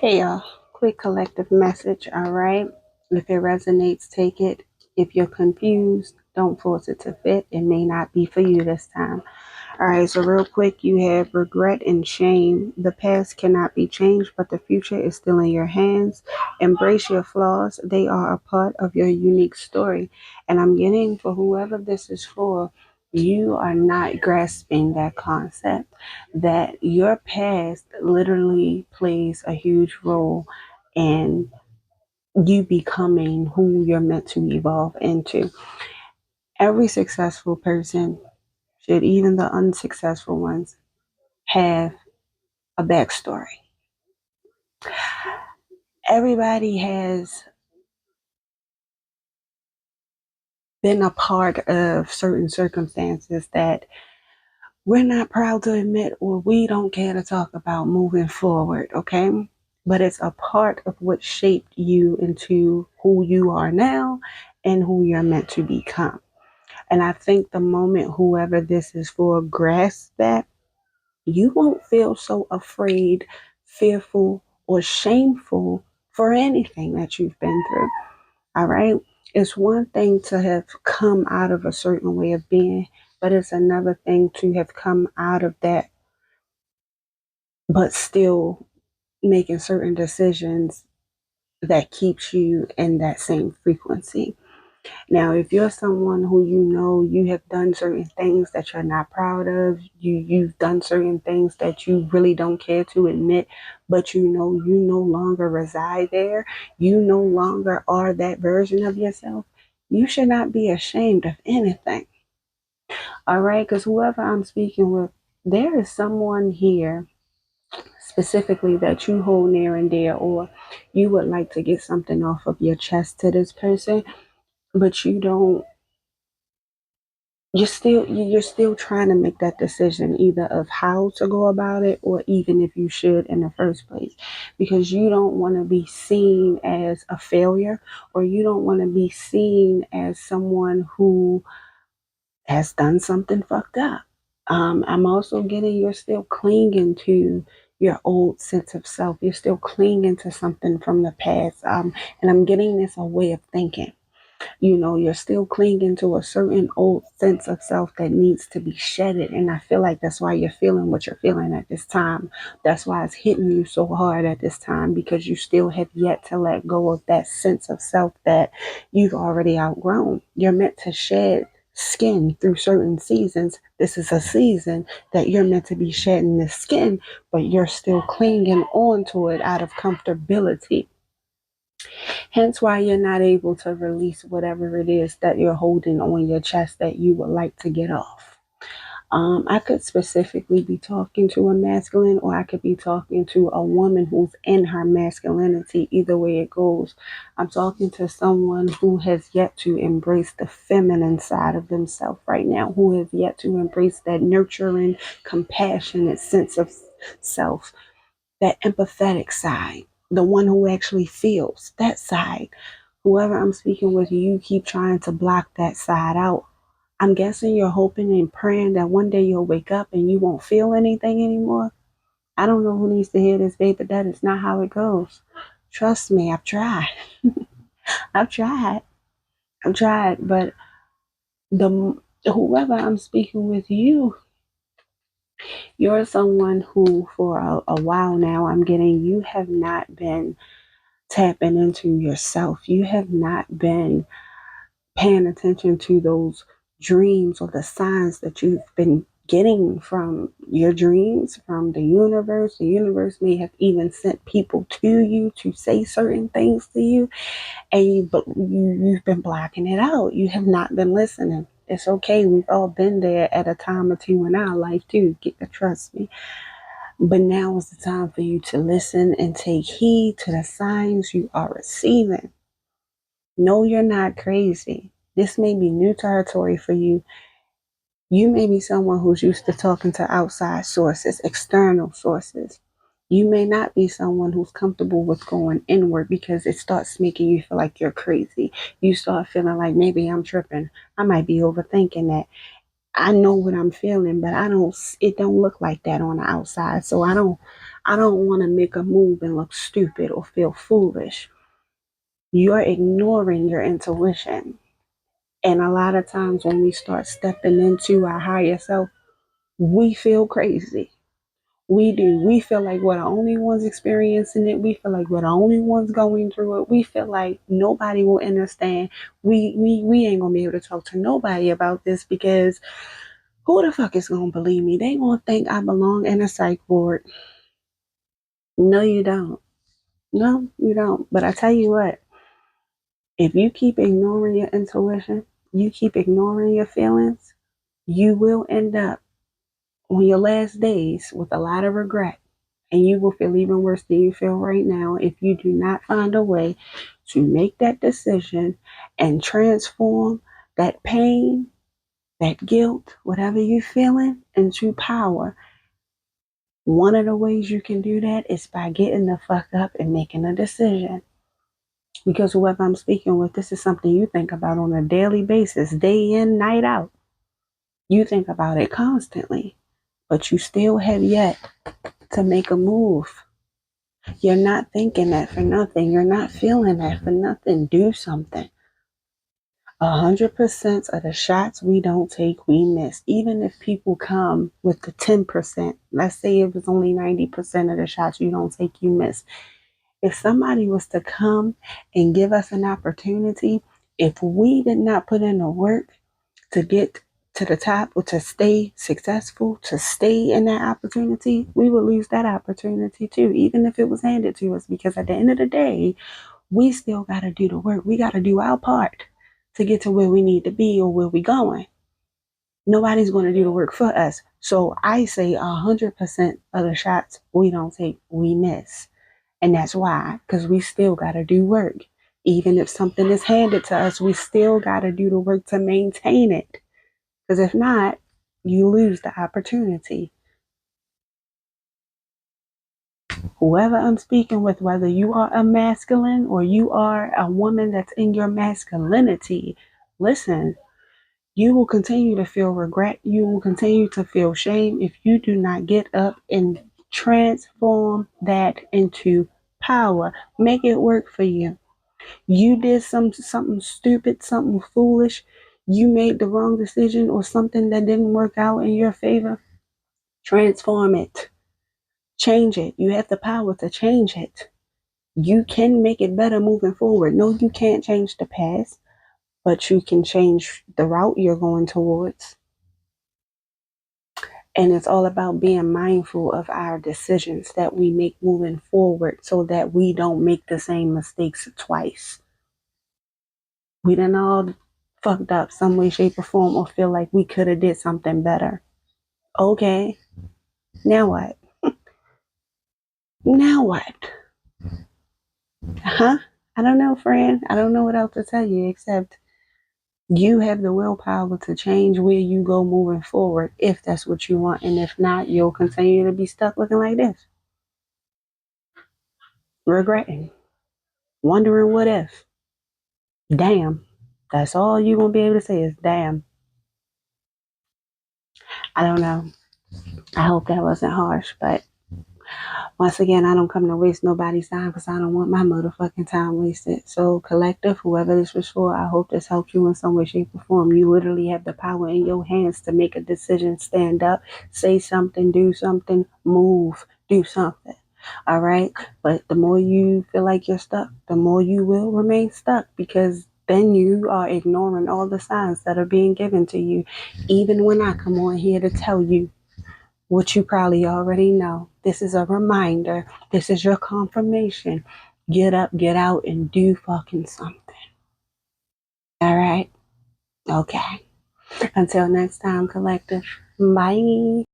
Hey y'all, quick collective message, all right? If it resonates, take it. If you're confused, don't force it to fit. It may not be for you this time. All right, so real quick, you have regret and shame. The past cannot be changed, but the future is still in your hands. Embrace your flaws, they are a part of your unique story. And I'm getting for whoever this is for, you are not grasping that concept that your past literally plays a huge role in you becoming who you're meant to evolve into. Every successful person should, even the unsuccessful ones, have a backstory. Everybody has been a part of certain circumstances that we're not proud to admit or we don't care to talk about moving forward, okay? But it's a part of what shaped you into who you are now and who you're meant to become. And I think the moment whoever this is for grasps that, you won't feel so afraid, fearful, or shameful for anything that you've been through. All right. It's one thing to have come out of a certain way of being, but it's another thing to have come out of that, but still making certain decisions that keeps you in that same frequency. Now, if you're someone who you know you have done certain things that you're not proud of, you've done certain things that you really don't care to admit, but you know you no longer reside there, you no longer are that version of yourself, you should not be ashamed of anything. All right, because whoever I'm speaking with, there is someone here specifically that you hold near and dear, or you would like to get something off of your chest to this person, but you don't you're still trying to make that decision either of how to go about it or even if you should in the first place, because you don't want to be seen as a failure, or you don't want to be seen as someone who has done something fucked up. I'm also getting you're still clinging to your old sense of self. You're still clinging to something from the past, and I'm getting this a way of thinking. You're still clinging to a certain old sense of self that needs to be shedded. And I feel like that's why you're feeling what you're feeling at this time. That's why it's hitting you so hard at this time, because you still have yet to let go of that sense of self that you've already outgrown. You're meant to shed skin through certain seasons. This is a season that you're meant to be shedding the skin, but you're still clinging on to it out of comfortability. Hence why you're not able to release whatever it is that you're holding on your chest that you would like to get off. I could specifically be talking to a masculine, or I could be talking to a woman who's in her masculinity. Either way it goes, I'm talking to someone who has yet to embrace the feminine side of themselves right now, who has yet to embrace that nurturing, compassionate sense of self, that empathetic side, the one who actually feels that side. Whoever I'm speaking with, you keep trying to block that side out. I'm guessing you're hoping and praying that one day you'll wake up and you won't feel anything anymore. I don't know who needs to hear this, babe, but that is not how it goes. Trust me, I've tried. I've tried. I've tried, but the whoever I'm speaking with, you're someone who, for a while now, I'm getting you have not been tapping into yourself. You have not been paying attention to those dreams or the signs that you've been getting from your dreams, from the universe. The universe may have even sent people to you to say certain things to you, and you've been blocking it out. You have not been listening. It's okay. We've all been there at a time or two in our life too. Get to trust me. But now is the time for you to listen and take heed to the signs you are receiving. No, you're not crazy. This may be new territory for you. You may be someone who's used to talking to outside sources, external sources. You may not be someone who's comfortable with going inward, because it starts making you feel like you're crazy. You start feeling like maybe I'm tripping. I might be overthinking that. I know what I'm feeling, but it don't look like that on the outside. So I don't want to make a move and look stupid or feel foolish. You're ignoring your intuition. And a lot of times when we start stepping into our higher self, we feel crazy. We do. We feel like we're the only ones experiencing it. We feel like we're the only ones going through it. We feel like nobody will understand. We ain't gonna be able to talk to nobody about this because who the fuck is gonna believe me? They gonna think I belong in a psych ward. No, you don't. No, you don't. But I tell you what, if you keep ignoring your intuition, you keep ignoring your feelings, you will end up on your last days with a lot of regret. And you will feel even worse than you feel right now if you do not find a way to make that decision and transform that pain, that guilt, whatever you're feeling, into power. One of the ways you can do that is by getting the fuck up and making a decision. Because whoever I'm speaking with, this is something you think about on a daily basis, day in, night out. You think about it constantly, but you still have yet to make a move. You're not thinking that for nothing. You're not feeling that for nothing. Do something. 100% of the shots we don't take, we miss. Even if people come with the 10%, let's say it was only 90% of the shots you don't take, you miss. If somebody was to come and give us an opportunity, if we did not put in the work to get to the top or to stay successful, to stay in that opportunity, we would lose that opportunity too, even if it was handed to us. Because at the end of the day, we still got to do the work. We got to do our part to get to where we need to be or where we going. Nobody's going to do the work for us. So I say 100% of the shots we don't take, we miss. And that's why, because we still got to do work. Even if something is handed to us, we still got to do the work to maintain it. Because if not, you lose the opportunity. Whoever I'm speaking with, whether you are a masculine or you are a woman that's in your masculinity, listen, you will continue to feel regret. You will continue to feel shame if you do not get up and transform that into power. Make it work for you. You did something stupid, something foolish. You made the wrong decision or something that didn't work out in your favor. Transform it. Change it. You have the power to change it. You can make it better moving forward. No, you can't change the past, but you can change the route you're going towards. And it's all about being mindful of our decisions that we make moving forward so that we don't make the same mistakes twice. We done all fucked up some way, shape, or form or feel like we could have did something better. Okay, now what? Now what? Huh? I don't know, friend. I don't know what else to tell you except you have the willpower to change where you go moving forward if that's what you want. And if not, you'll continue to be stuck looking like this, regretting, wondering what if. Damn. That's all you're going to be able to say is damn. I don't know. I hope that wasn't harsh, but once again, I don't come to waste nobody's time because I don't want my motherfucking time wasted. So, collective, whoever this was for, I hope this helped you in some way, shape, or form. You literally have the power in your hands to make a decision, stand up, say something, do something, move, do something. All right? But the more you feel like you're stuck, the more you will remain stuck because then you are ignoring all the signs that are being given to you. Even when I come on here to tell you what you probably already know. This is a reminder. This is your confirmation. Get up, get out, and do fucking something. All right? Okay. Until next time, collective. Bye.